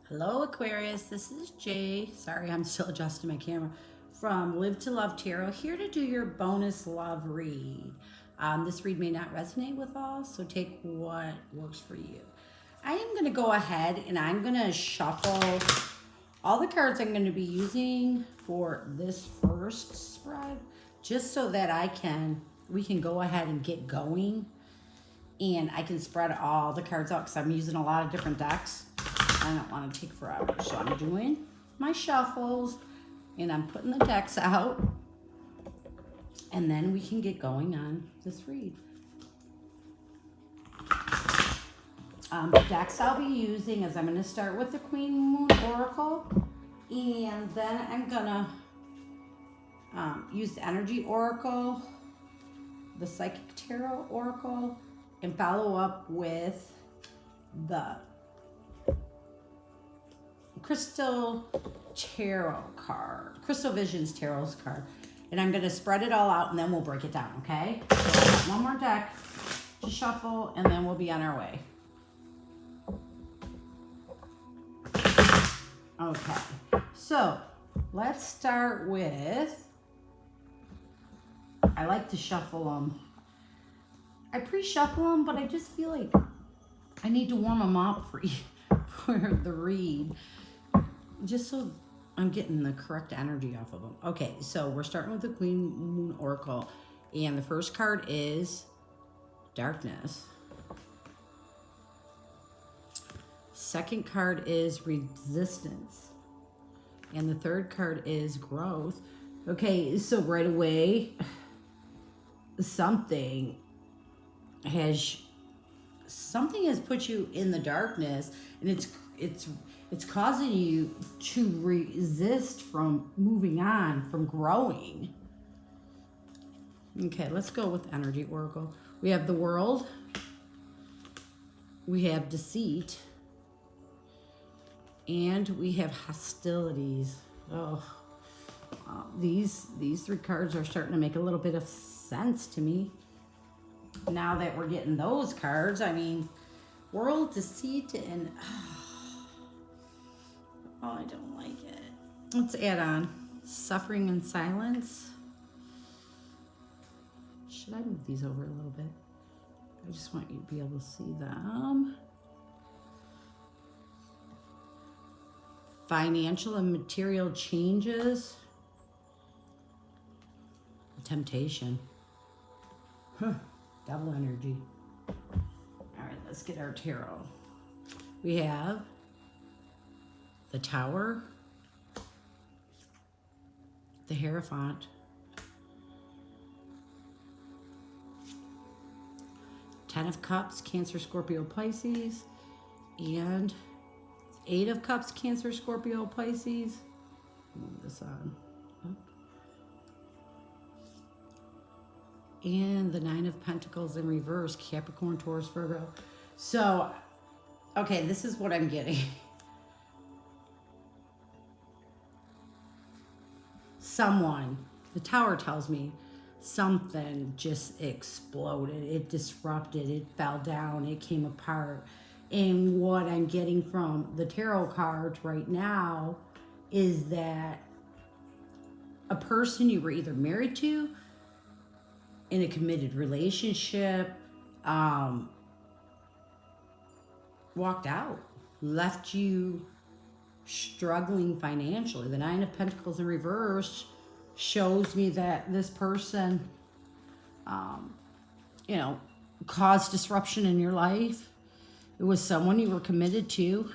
Hello Aquarius, this is Jay. Sorry, I'm still adjusting my camera. From Live to Love Tarot, here to do your bonus love read. This read may not resonate with all, so take what works for you. I am going to go ahead and I'm going to shuffle all the cards I'm going to be using for this first spread, just so that we can go ahead and get going, and I can spread all the cards out because I'm using a lot of different decks. I don't want to take forever, so I'm doing my shuffles and I'm putting the decks out, and then we can get going on this read. The decks I'll be using is I'm going to start with the Queen Moon Oracle, and then I'm going to use the Energy Oracle, the Psychic Tarot Oracle, and follow up with the Crystal Tarot card, Crystal Visions Tarot's card. And I'm going to spread it all out and then we'll break it down, okay? So I got one more deck to shuffle and then we'll be on our way. Okay, so let's start with, I like to shuffle them. I pre-shuffle them, but I just feel like I need to warm them up for the read, just so I'm getting the correct energy off of them. Okay, so we're starting with the Queen Moon Oracle, and the first card is Darkness. Second card is Resistance, and the third card is Growth. Okay, so right away, something has put you in the darkness, and it's causing you to resist from moving on, from growing. Okay, let's go with Energy Oracle. We have the World, we have Deceit, and we have Hostilities. Oh, these three cards are starting to make a little bit of sense to me now that we're getting those cards. I mean, World, Deceit, and oh, I don't like it. Let's add on Suffering and Silence. Should I move these over a little bit? I just want you to be able to see them. Financial and material changes. Temptation. Double energy. All right, let's get our tarot. We have the Tower, the Hierophant, Ten of Cups, Cancer, Scorpio, Pisces, and Eight of Cups, Cancer, Scorpio, Pisces. Move this on. And the Nine of Pentacles in reverse, Capricorn, Taurus, Virgo. So, okay, this is what I'm getting. Someone, the Tower tells me, something just exploded. It disrupted, it fell down, it came apart. And what I'm getting from the tarot cards right now is that a person you were either married to, in a committed relationship, walked out, left you struggling financially. The Nine of Pentacles in reverse shows me that this person, caused disruption in your life. It was someone you were committed to,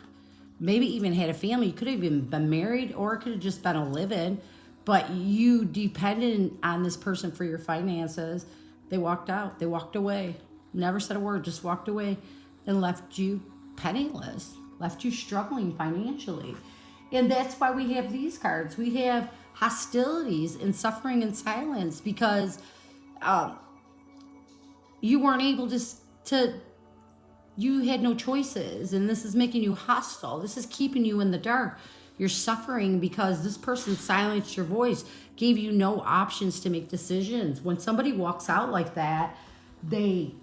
maybe even had a family. You could have even been married, or it could have just been a live-in, but you depended on this person for your finances. They walked out, they walked away, never said a word, just walked away and left you penniless, left you struggling financially. And that's why we have these cards. We have Hostilities and Suffering and Silence, because you weren't able to you had no choices, and this is making you hostile. This is keeping you in the dark. You're suffering because this person silenced your voice, gave you no options to make decisions. When somebody walks out like that, they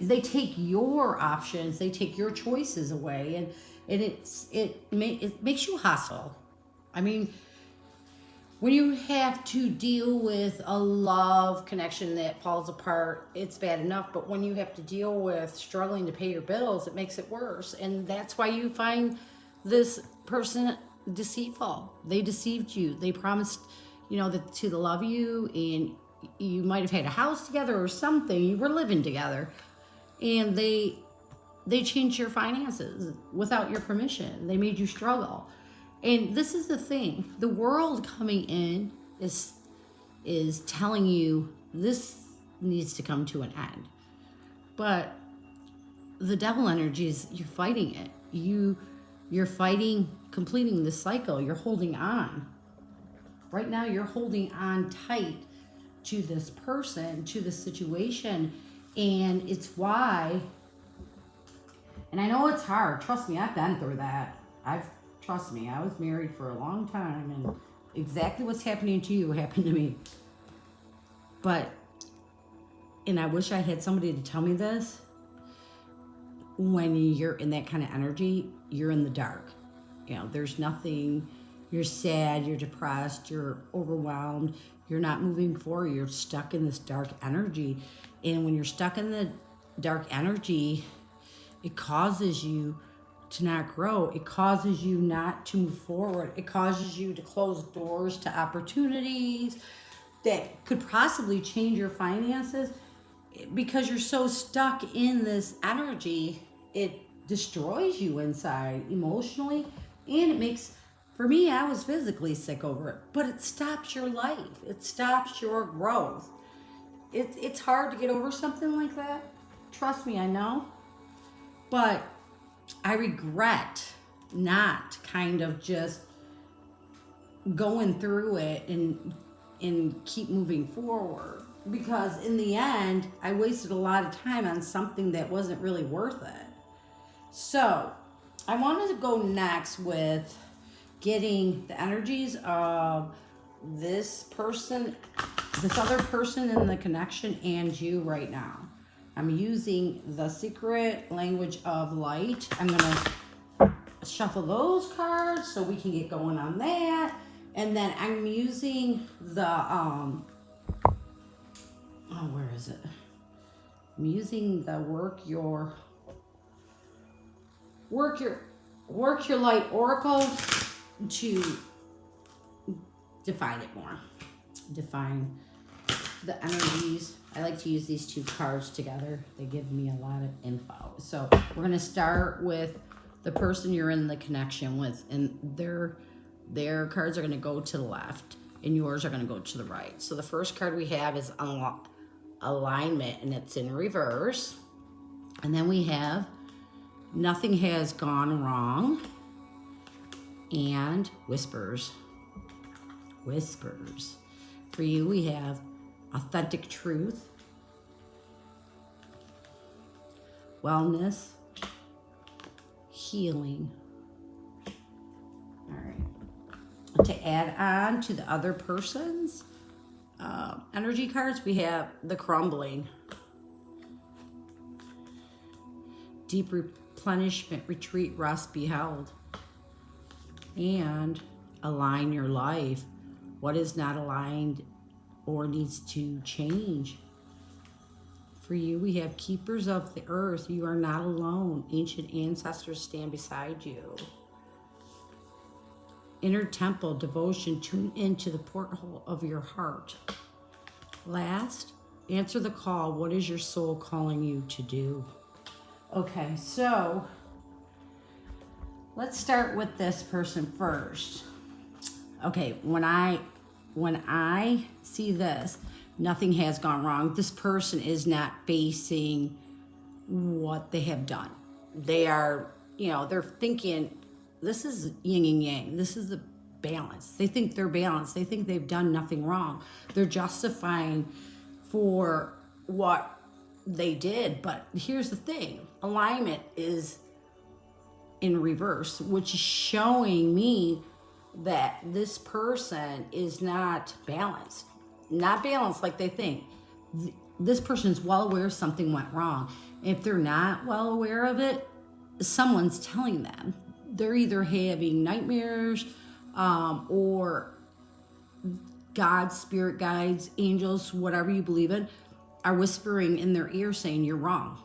they take your options, they take your choices away, and it makes you hostile. I mean, when you have to deal with a love connection that falls apart, it's bad enough. But when you have to deal with struggling to pay your bills, it makes it worse. And that's why you find this person deceitful. They deceived you. They promised, to love you, and you might have had a house together or something. You were living together, and they changed your finances without your permission. They made you struggle. And this is the thing, the world coming in is telling you this needs to come to an end. But the devil energies, you're fighting it. You're fighting completing the cycle. You're holding on. Right now you're holding on tight to this person, to this situation. And it's why, and I know it's hard. Trust me, I've been through that. Trust me, I was married for a long time, and exactly what's happening to you happened to me. And I wish I had somebody to tell me this. When you're in that kind of energy, you're in the dark. There's nothing, you're sad, you're depressed, you're overwhelmed, you're not moving forward, you're stuck in this dark energy. And when you're stuck in the dark energy, it causes you to not grow. It causes you not to move forward. It causes you to close doors to opportunities that could possibly change your finances, because you're so stuck in this energy. It destroys you inside emotionally, and it makes, for me, I was physically sick over it, but it stops your life. It stops your growth. It's hard to get over something like that. Trust me, I know. But I regret not kind of just going through it and keep moving forward, because in the end, I wasted a lot of time on something that wasn't really worth it. So I wanted to go next with getting the energies of this person, this other person in the connection, and you right now. I'm using the secret language of light. I'm gonna shuffle those cards so we can get going on that. And then I'm using the, where is it? I'm using the work your light oracle to define it more. Define the energies. I like to use these two cards together. They give me a lot of info. So we're going to start with the person you're in the connection with, and their cards are going to go to the left, and yours are going to go to the right. So the first card we have is alignment, and it's in reverse. And then we have nothing has gone wrong, and whispers. For you, we have authentic truth, wellness, healing. All right. To add on to the other person's energy cards, we have the crumbling, deep replenishment, retreat, rest, be held, and align your life. What is not aligned or needs to change? For you, we have keepers of the earth. You are not alone. Ancient ancestors stand beside you. Inner temple, devotion, tune into the porthole of your heart. Last, answer the call. What is your soul calling you to do? Okay, so let's start with this person first. Okay, when I see this, nothing has gone wrong. This person is not facing what they have done. They are, they're thinking, this is yin and yang. This is the balance. They think they're balanced. They think they've done nothing wrong. They're justifying for what they did. But here's the thing. Alignment is in reverse, which is showing me that this person is not balanced like they think. this person is well aware something went wrong. If they're not well aware of it, someone's telling them. They're either having nightmares, or God, spirit guides, angels, whatever you believe in, are whispering in their ear saying you're wrong.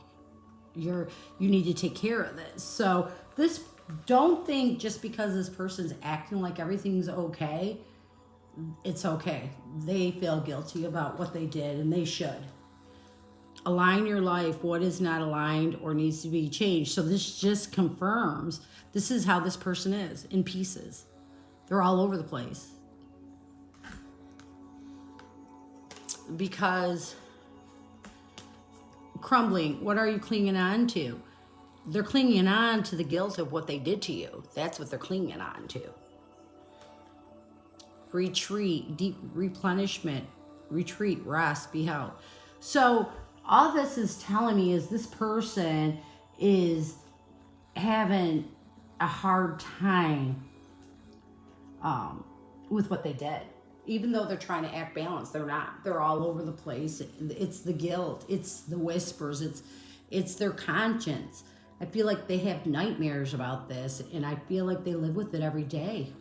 You need to take care of this. So this, don't think just because this person's acting like everything's okay, it's okay. They feel guilty about what they did, and they should. Align your life, what is not aligned or needs to be changed. So this just confirms this is how this person is, in pieces. They're all over the place. Because crumbling, what are you clinging on to? They're clinging on to the guilt of what they did to you. That's what they're clinging on to. Retreat, deep replenishment, retreat, rest, be held. So all this is telling me is this person is having a hard time with what they did. Even though they're trying to act balanced, they're not. They're all over the place. It's the guilt. It's the whispers. It's their conscience. I feel like they have nightmares about this, and I feel like they live with it every day.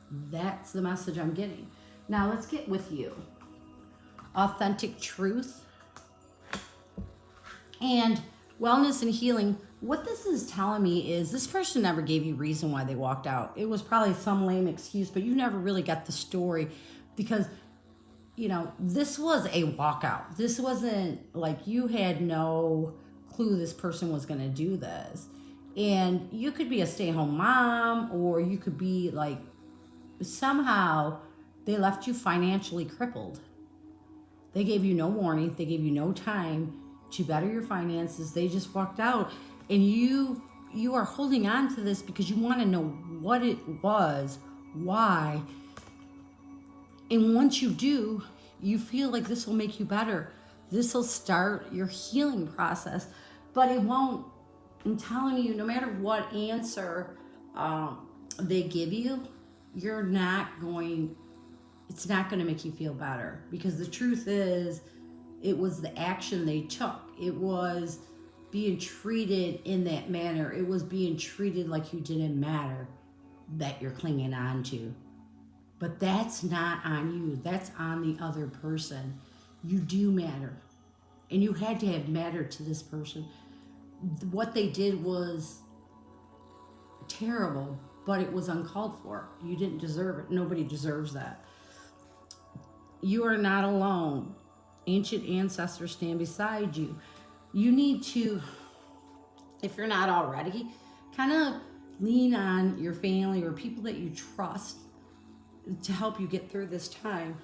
That's the message I'm getting. Now let's get with you. Authentic truth and wellness and healing. What this is telling me is this person never gave you reason why they walked out. It was probably some lame excuse, but you never really got the story, because, you know, this was a walkout. This wasn't like you had no clue this person was going to do this. And you could be a stay-at-home mom, or you could be like, somehow they left you financially crippled. They gave you no warning. They gave you no time to better your finances. They just walked out, and you are holding on to this because you want to know what it was, why. And once you do, you feel like this will make you better. This will start your healing process, but it won't. I'm telling you, no matter what answer they give you, it's not going to make you feel better, because the truth is, it was the action they took. It was being treated in that manner. It was being treated like you didn't matter that you're clinging on to. But that's not on you. That's on the other person. You do matter. And you had to have mattered to this person. What they did was terrible, but it was uncalled for. You didn't deserve it. Nobody deserves that. You are not alone. Ancient ancestors stand beside you. You need to, if you're not already, kind of lean on your family or people that you trust to help you get through this time.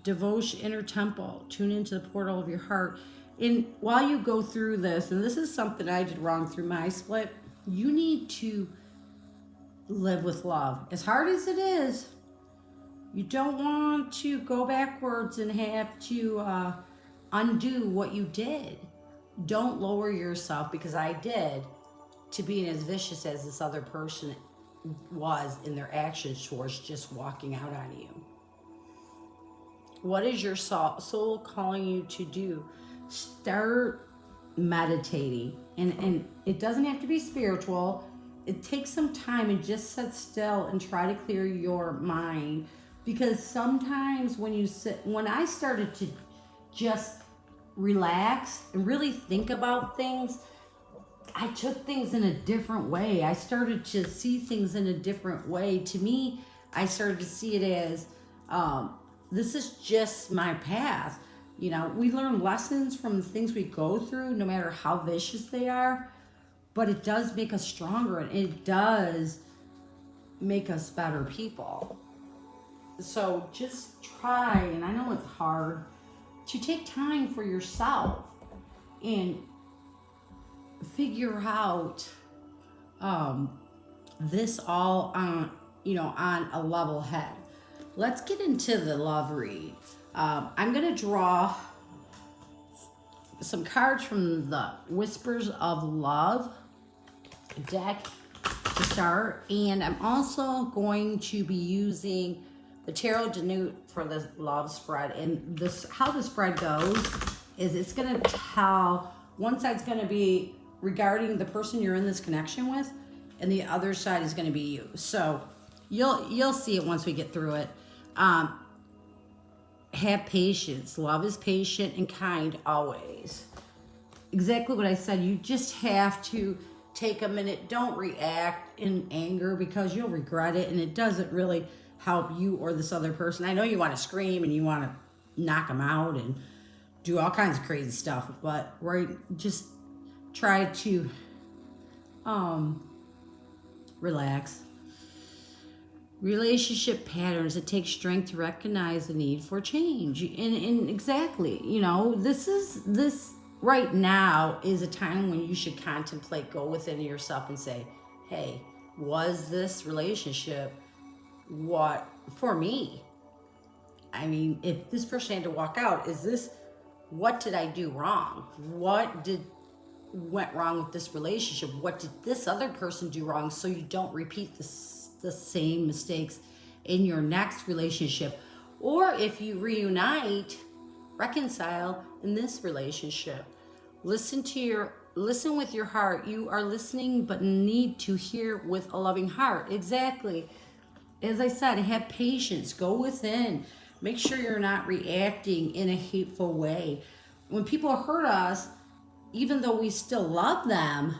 Devotion, inner temple, tune into the portal of your heart. And while you go through this, and this is something I did wrong through my split, you need to live with love. As hard as it is, you don't want to go backwards and have to undo what you did. Don't lower yourself, because I did, to being as vicious as this other person was in their actions towards just walking out on you. What is your soul calling you to do? Start meditating. And it doesn't have to be spiritual. It takes some time, and just sit still and try to clear your mind. Because sometimes when I started to just relax and really think about things, I took things in a different way. I started to see things in a different way. To me, I started to see it as, this is just my path. You know, we learn lessons from the things we go through, no matter how vicious they are, but it does make us stronger, and it does make us better people. So just try, and I know it's hard, to take time for yourself and figure out this all on a level head. Let's get into the love read. I'm going to draw some cards from the Whispers of Love deck to start, and I'm also going to be using The tarot denote for the love spread, and this, how the spread goes is it's going to tell, one side's going to be regarding the person you're in this connection with, and the other side is going to be you. So you'll see it once we get through it. Have patience. Love is patient and kind always. Exactly what I said. You just have to take a minute. Don't react in anger, because you'll regret it, and it doesn't really help you or this other person. I know you want to scream and you want to knock them out and do all kinds of crazy stuff, but just try to relax. Relationship patterns, it takes strength to recognize the need for change. And exactly, this right now is a time when you should contemplate, go within yourself and say, hey, was this relationship what for me? I mean, if this person had to walk out, what did I do wrong? What went wrong with this relationship? What did this other person do wrong, so you don't repeat the same mistakes in your next relationship? Or if you reunite, reconcile in this relationship. Listen with your heart. You are listening, but need to hear with a loving heart. Exactly. As I said, have patience. Go within. Make sure you're not reacting in a hateful way. When people hurt us, even though we still love them,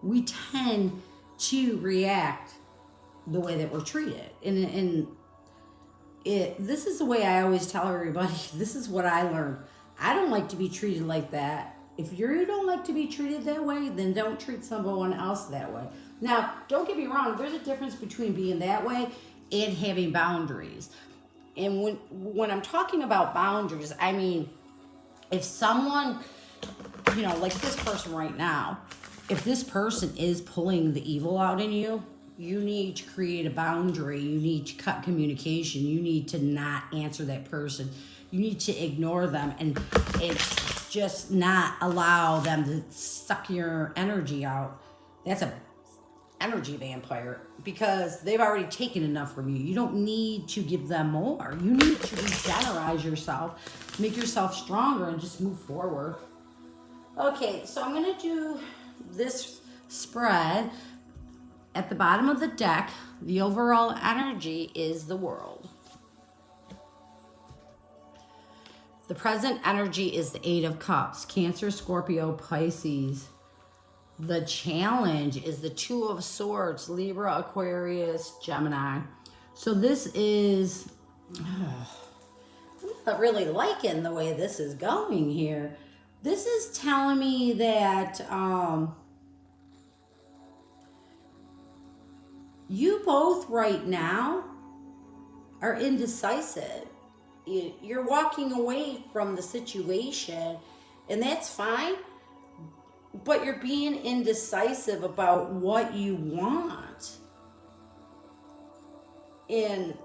we tend to react the way that we're treated. And this is the way I always tell everybody, this is what I learned. I don't like to be treated like that. If you don't like to be treated that way, then don't treat someone else that way. Now, don't get me wrong, there's a difference between being that way and having boundaries. And when I'm talking about boundaries, I mean, if someone, like this person right now, if this person is pulling the evil out in you, you need to create a boundary. You need to cut communication. You need to not answer that person. You need to ignore them and just not allow them to suck your energy out. That's a energy vampire, because they've already taken enough from you. You don't need to give them more. You need to regenerate yourself, make yourself stronger, and just move forward. Okay, so I'm going to do this spread. At the bottom of the deck, the overall energy is the World. The present energy is the Eight of Cups, Cancer, Scorpio, Pisces. The challenge is the Two of Swords, Libra, Aquarius, Gemini. So this is, I'm not really liking the way this is going here. This is telling me that you both right now are indecisive. You're walking away from the situation, and that's fine. But you're being indecisive about what you want. And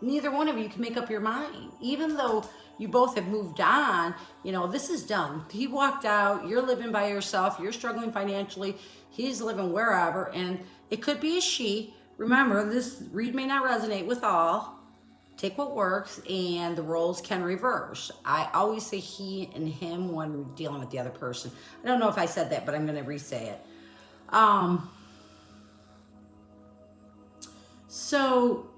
neither one of you can make up your mind. Even though you both have moved on, this is done. He walked out, you're living by yourself, you're struggling financially, he's living wherever, and it could be a she. Remember, this read may not resonate with all. Take what works, and the roles can reverse. I always say he and him when dealing with the other person. I don't know if I said that, but I'm going to re-say it. So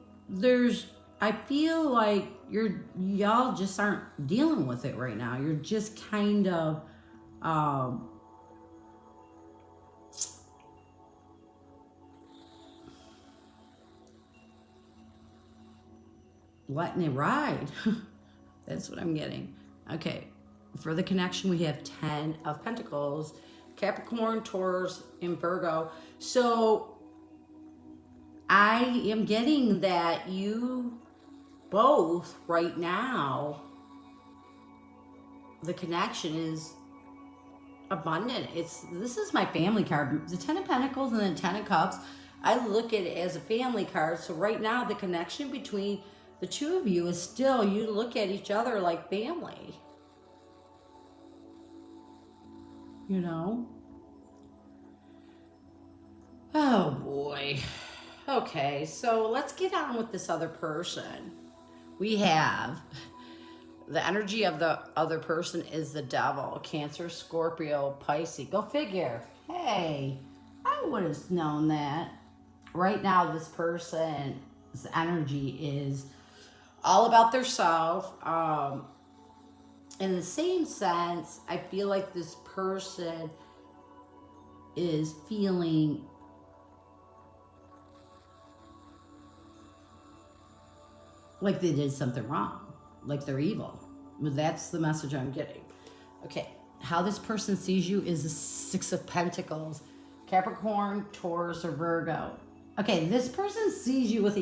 I feel like y'all just aren't dealing with it right now. You're just kind of letting it ride. That's what I'm getting. Okay, for the connection, we have 10 of Pentacles, Capricorn, Taurus, and Virgo. So I am getting that you both right now, the connection is abundant. This is my family card. The 10 of Pentacles and the 10 of Cups, I look at it as a family card. So right now, the connection between the two of you is still, you look at each other like family. Oh boy. Okay, so let's get on with this other person. We have the energy of the other person is the devil, Cancer, Scorpio, Pisces. Go figure. Hey, I would have known that. Right now, this person's energy is all about their self. In the same sense, I feel like this person is feeling like they did something wrong, like they're evil. That's the message I'm getting. Okay, how this person sees you is the Six of Pentacles, Capricorn, Taurus, or Virgo. Okay, this person sees you with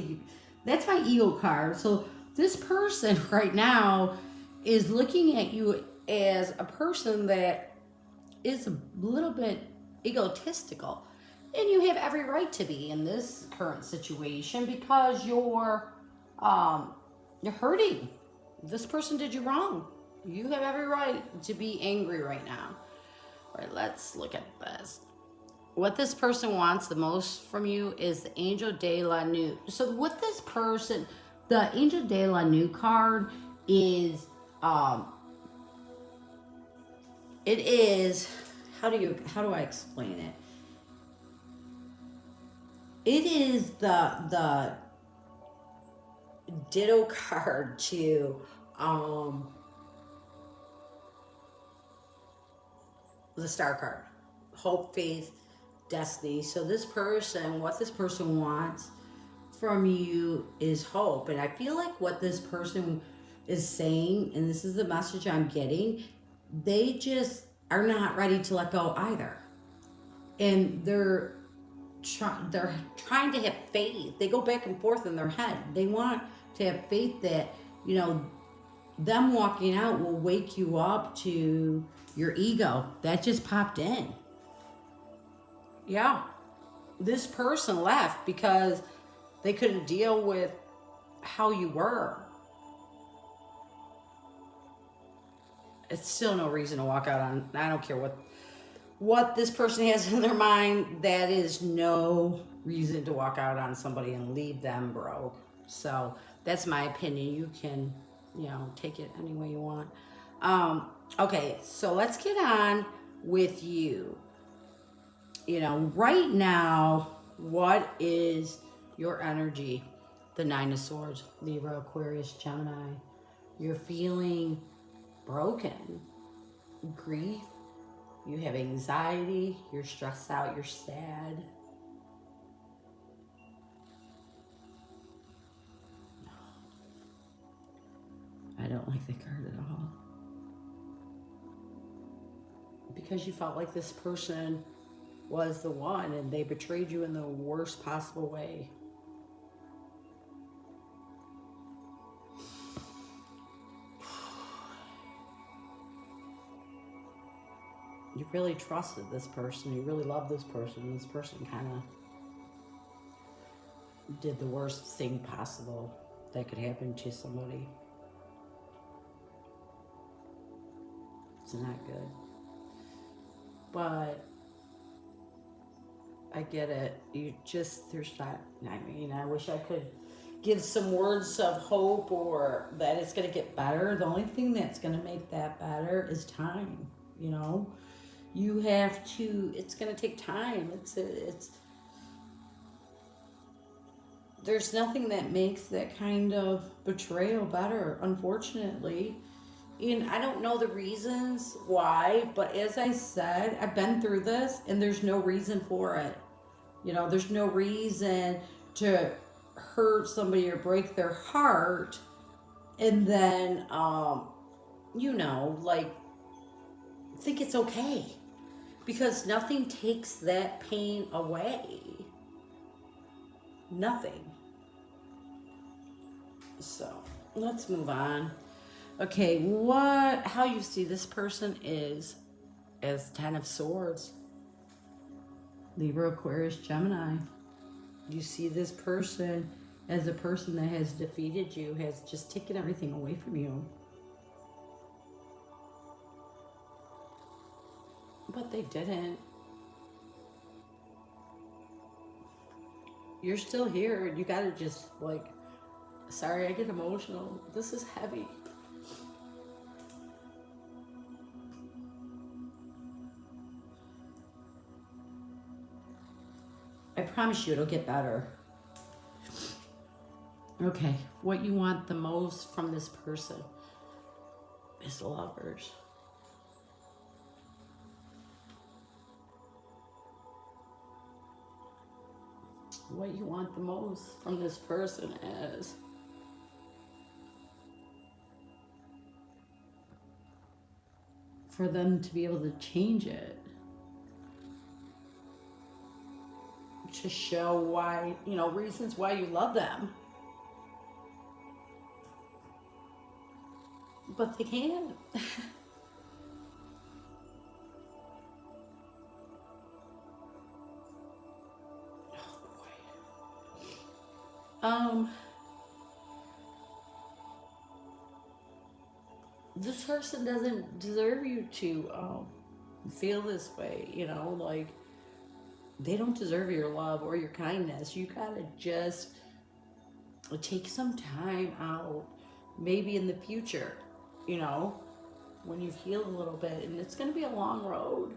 that's my ego card. So this person right now is looking at you as a person that is a little bit egotistical. And you have every right to be in this current situation because you're hurting. This person did you wrong. You have every right to be angry right now. All right, let's look at this. What this person wants the most from you is the Angel de la Nuit. So what this person, the Angel de la Nuit card is, it is, how do I explain it? It is the ditto card to the star card, hope, faith, destiny. So this person, what this person wants from you is hope. And I feel like what this person is saying, and this is the message I'm getting, they just are not ready to let go either. And they're trying to have faith. They go back and forth in their head. They want to have faith that, them walking out will wake you up to your ego. That just popped in. Yeah. This person left because they couldn't deal with how you were. It's still no reason to walk out on, I don't care what this person has in their mind, that is no reason to walk out on somebody and leave them broke. So that's my opinion. You can, take it any way you want. Okay, so let's get on with you. Right now, what is your energy? The Nine of Swords, Libra, Aquarius, Gemini. You're feeling broken, grief. You have anxiety, you're stressed out, you're sad. I don't like the card at all. Because you felt like this person was the one and they betrayed you in the worst possible way. You really trusted this person. You really loved this person. This person kind of did the worst thing possible that could happen to somebody. It's not good. But I get it. There's not, I wish I could give some words of hope or that it's going to get better. The only thing that's going to make that better is time, You have to, it's going to take time. There's nothing that makes that kind of betrayal better, unfortunately. And I don't know the reasons why, but as I said, I've been through this and there's no reason for it. There's no reason to hurt somebody or break their heart and then, think it's okay. Because nothing takes that pain away. Nothing. So, let's move on. Okay, how you see this person is as Ten of Swords. Libra, Aquarius, Gemini. You see this person as a person that has defeated you, has just taken everything away from you. But they didn't. you're still here. You gotta just like, sorry, I get emotional. This is heavy. I promise you it'll get better. Okay, what you want the most from this person is lovers. What you want the most from this person is for them to be able to change it. To show why, you know, reasons why you love them. But they can't. Oh boy. This person doesn't deserve you to feel this way, you know, like they don't deserve your love or your kindness. You gotta just take some time out, maybe in the future, you know, when you've healed a little bit, and it's gonna be a long road.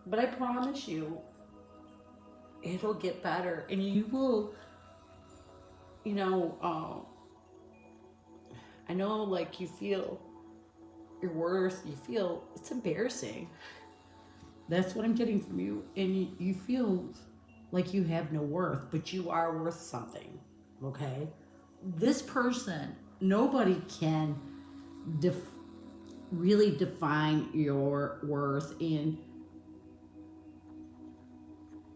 But I promise you, it'll get better, and you will, you know, I know like you feel your worth, you feel it's embarrassing. That's what I'm getting from you. And you feel like you have no worth, but you are worth something, okay? This person, nobody can really define your worth. And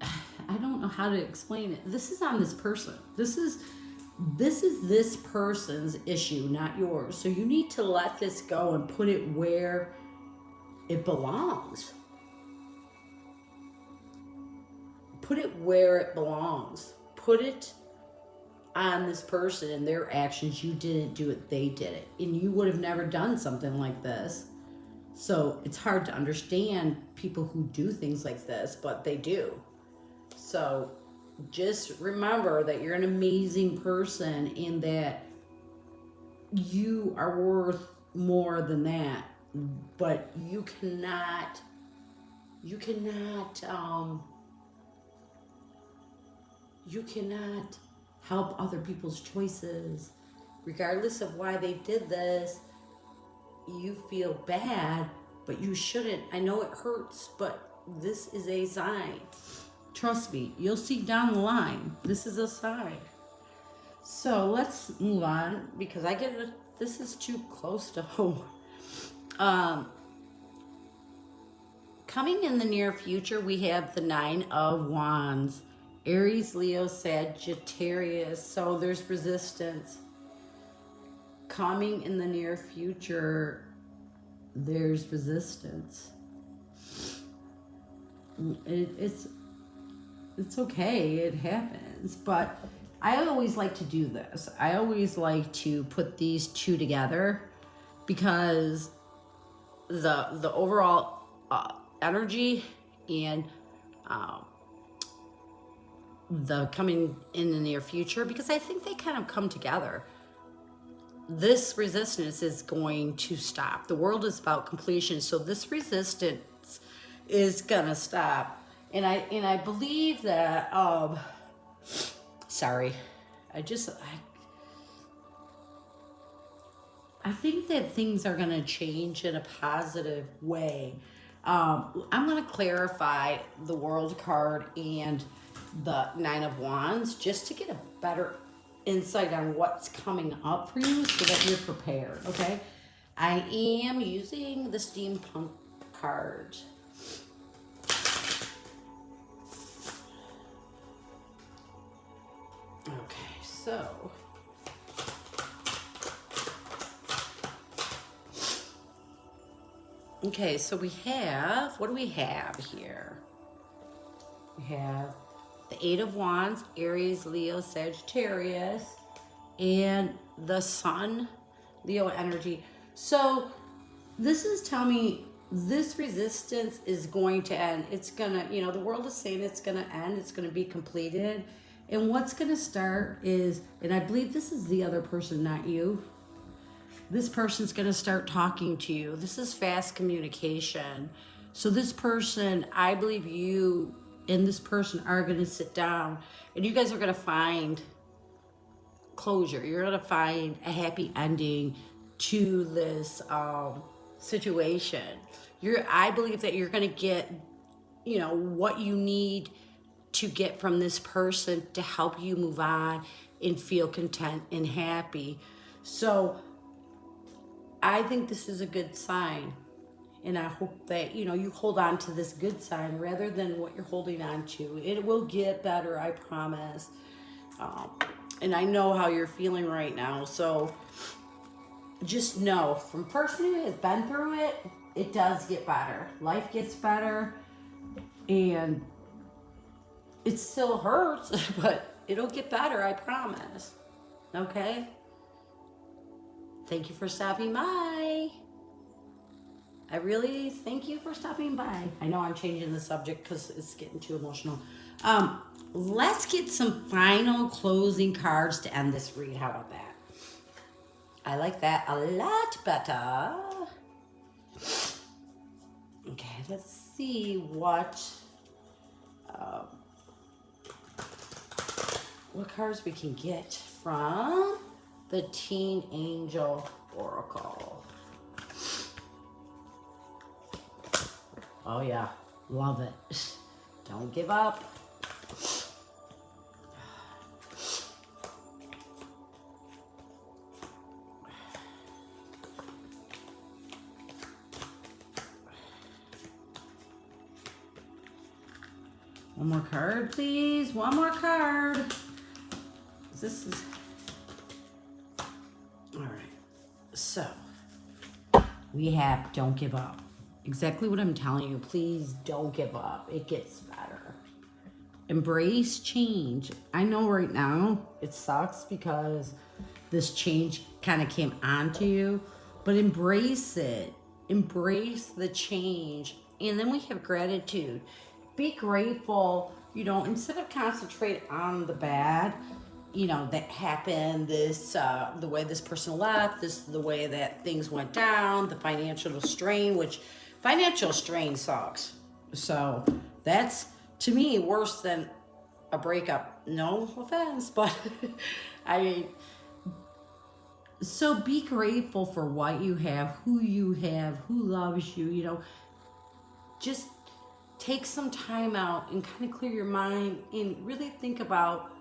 I don't know how to explain it. This is on this person. This is this person's issue, not yours. So you need to let this go and put it where it belongs. Put it where it belongs. Put it on this person and their actions. You didn't do it, they did it. And you would have never done something like this. So it's hard to understand people who do things like this, but they do. So just remember that you're an amazing person and that you are worth more than that. But you cannot help other people's choices. Regardless of why they did this, you feel bad, but you shouldn't. I know it hurts, but this is a sign. Trust me, you'll see down the line. This is a sign. So let's move on, because I get it. This is too close to home. Coming in the near future, we have the 9 of Wands. Aries, Leo, Sagittarius. So there's resistance. Coming in the near future, there's resistance. It's okay, it happens, but I always like to do this. I always like to put these two together because the overall energy and the coming in the near future, because I think they kind of come together. This resistance is going to stop. The world is about completion, so this resistance is gonna stop. And I believe that sorry, I think that things are gonna change in a positive way. I'm gonna clarify the World card and the 9 of Wands just to get a better insight on what's coming up for you so that you're prepared, okay? I am using the Steampunk card. Okay, so okay, so we have, what do we have here? We have the 8 of Wands, Aries, Leo, Sagittarius, and the Sun, Leo energy. So this is telling me this resistance is going to end. It's gonna, you know, the world is saying it's gonna end, it's gonna be completed. And what's going to start is, and I believe this is the other person, not you. This person's going to start talking to you. This is fast communication. So this person, I believe you and this person are going to sit down and you guys are going to find closure. You're going to find a happy ending to this situation. I believe that you're going to get, you know, what you need to get from this person to help you move on and feel content and happy. So I think this is a good sign. And I hope that, you know, you hold on to this good sign rather than what you're holding on to. It will get better, I promise. And I know how you're feeling right now. So just know, from a person who has been through it, it does get better. Life gets better. And it still hurts, but it'll get better, I promise. Okay? Thank you for stopping by. I really thank you for stopping by. I know I'm changing the subject because it's getting too emotional. Let's get some final closing cards to end this read. How about that? I like that a lot better. Okay, let's see what cards we can get from the Teen Angel Oracle. Oh yeah, love it. Don't give up. One more card, please. One more card. This is... All right. So, we have don't give up. Exactly what I'm telling you. Please don't give up. It gets better. Embrace change. I know right now it sucks because this change kind of came onto you, but embrace it. Embrace the change. And then we have gratitude. Be grateful, you know, instead of concentrate on the bad, you know, that happened, this, the way this person left, the way that things went down, the financial strain, which financial strain sucks. So that's, to me, worse than a breakup. No offense, but I mean, so be grateful for what you have, who loves you, you know. Just take some time out and kind of clear your mind and really think about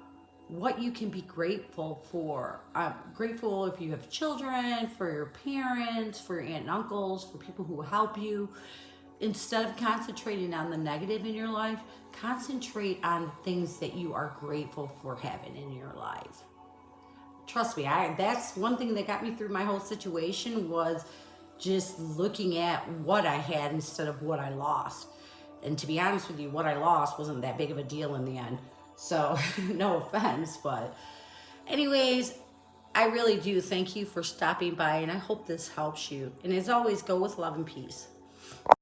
what you can be grateful for. I'm grateful if you have children, for your parents, for your aunt and uncles, for people who help you. Instead of concentrating on the negative in your life, concentrate on things that you are grateful for having in your life. Trust me, that's one thing that got me through my whole situation, was just looking at what I had instead of what I lost. And to be honest with you, what I lost wasn't that big of a deal in the end. So, no offense, but anyways, I really do thank you for stopping by, and I hope this helps you. And as always, go with love and peace.